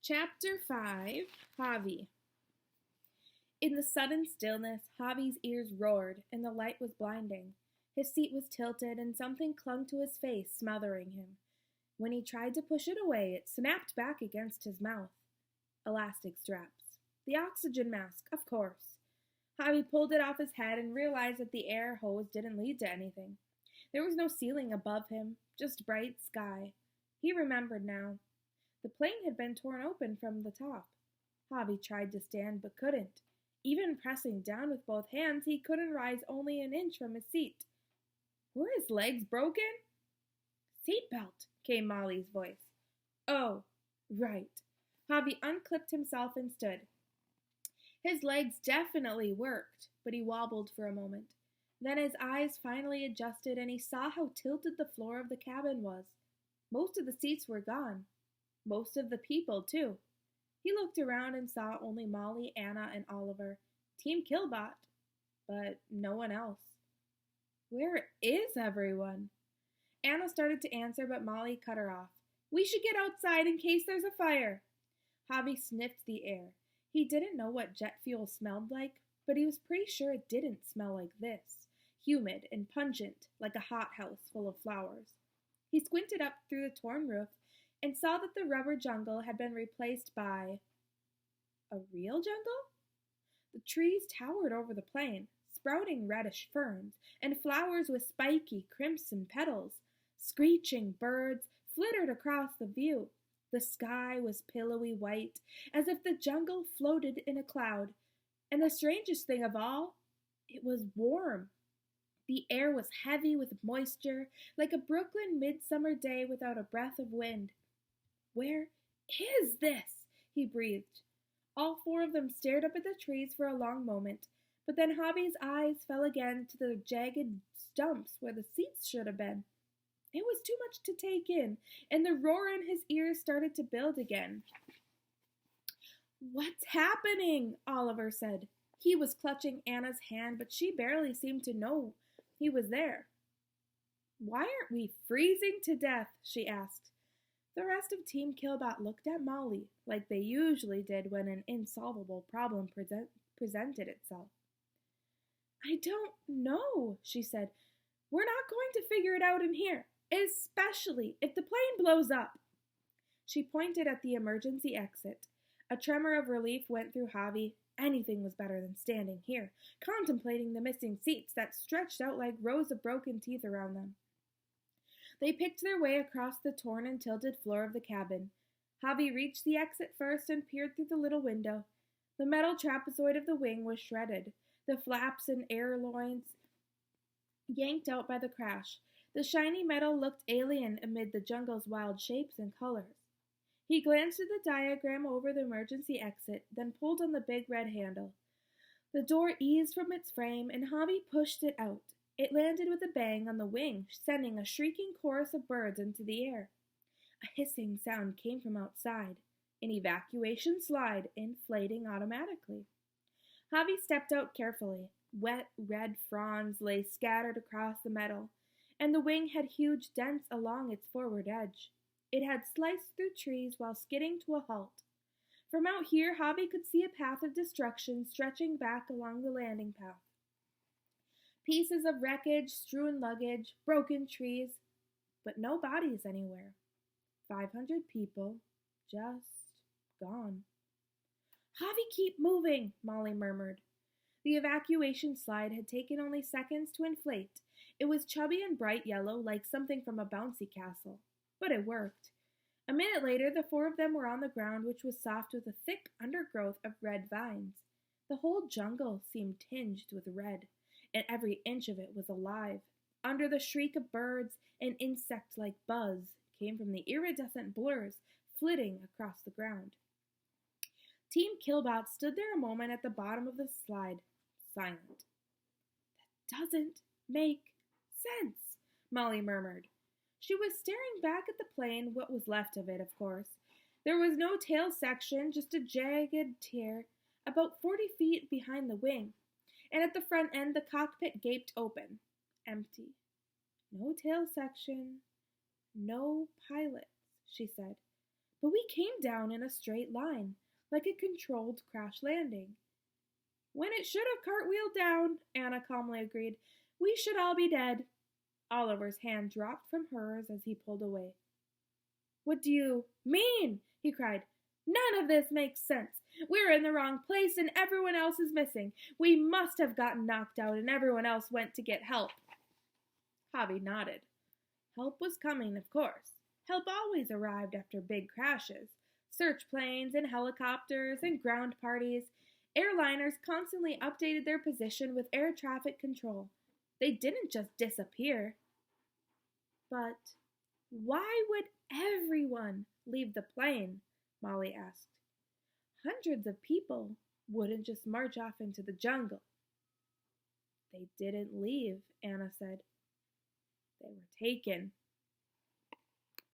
Chapter 5 Javi. In the sudden stillness, Javi's ears roared, and the light was blinding. His seat was tilted, and something clung to his face, smothering him. When he tried to push it away, it snapped back against his mouth. Elastic straps. The oxygen mask, of course. Javi pulled it off his head and realized that the air hose didn't lead to anything. There was no ceiling above him, just bright sky. He remembered now. The plane had been torn open from the top. Javi tried to stand but couldn't. Even pressing down with both hands, he couldn't rise only an inch from his seat. Were his legs broken? Seatbelt, came Molly's voice. Oh, right. Javi unclipped himself and stood. His legs definitely worked, but he wobbled for a moment. Then his eyes finally adjusted and he saw how tilted the floor of the cabin was. Most of the seats were gone. Most of the people, too. He looked around and saw only Molly, Anna, and Oliver, Team Killbot, but no one else. Where is everyone? Anna started to answer, but Molly cut her off. We should get outside in case there's a fire. Javi sniffed the air. He didn't know what jet fuel smelled like, but he was pretty sure it didn't smell like this, humid and pungent, like a hothouse full of flowers. He squinted up through the torn roof and saw that the rubber jungle had been replaced by a real jungle? The trees towered over the plain, sprouting reddish ferns and flowers with spiky crimson petals. Screeching birds flittered across the view. The sky was pillowy white, as if the jungle floated in a cloud. And the strangest thing of all, it was warm. The air was heavy with moisture, like a Brooklyn midsummer day without a breath of wind. Where is this? He breathed. All four of them stared up at the trees for a long moment, but then Javi's eyes fell again to the jagged stumps where the seats should have been. It was too much to take in, and the roar in his ears started to build again. What's happening? Oliver said. He was clutching Anna's hand, but she barely seemed to know he was there. Why aren't we freezing to death? She asked. The rest of Team Killbot looked at Molly, like they usually did when an insolvable problem presented itself. I don't know, she said. We're not going to figure it out in here, especially if the plane blows up. She pointed at the emergency exit. A tremor of relief went through Javi. Anything was better than standing here, contemplating the missing seats that stretched out like rows of broken teeth around them. They picked their way across the torn and tilted floor of the cabin. Javi reached the exit first and peered through the little window. The metal trapezoid of the wing was shredded, the flaps and air loins yanked out by the crash. The shiny metal looked alien amid the jungle's wild shapes and colors. He glanced at the diagram over the emergency exit, then pulled on the big red handle. The door eased from its frame, and Javi pushed it out. It landed with a bang on the wing, sending a shrieking chorus of birds into the air. A hissing sound came from outside, an evacuation slide inflating automatically. Javi stepped out carefully. Wet, red fronds lay scattered across the metal, and the wing had huge dents along its forward edge. It had sliced through trees while skidding to a halt. From out here, Javi could see a path of destruction stretching back along the landing path. Pieces of wreckage, strewn luggage, broken trees, but no bodies anywhere. 500 people just gone. Javi, keep moving, Molly murmured. The evacuation slide had taken only seconds to inflate. It was chubby and bright yellow like something from a bouncy castle, but it worked. A minute later, the four of them were on the ground, which was soft with a thick undergrowth of red vines. The whole jungle seemed tinged with red, and every inch of it was alive. Under the shriek of birds, an insect-like buzz came from the iridescent blurs flitting across the ground. Team Killbot stood there a moment at the bottom of the slide, silent. That doesn't make sense, Molly murmured. She was staring back at the plane, what was left of it, of course. There was no tail section, just a jagged tear about 40 feet behind the wing. And at the front end, the cockpit gaped open, empty. No tail section, no pilots, she said. but we came down in a straight line, like a controlled crash landing. When it should have cartwheeled down, Anna calmly agreed. We should all be dead. Oliver's hand dropped from hers as he pulled away. What do you mean? He cried. None of this makes sense. We're in the wrong place and everyone else is missing. We must have gotten knocked out and everyone else went to get help. Javi nodded. Help was coming, of course. Help always arrived after big crashes. Search planes and helicopters and ground parties. Airliners constantly updated their position with air traffic control. They didn't just disappear. But why would everyone leave the plane? Molly asked. Hundreds of people wouldn't just march off into the jungle. They didn't leave, Anna said. They were taken.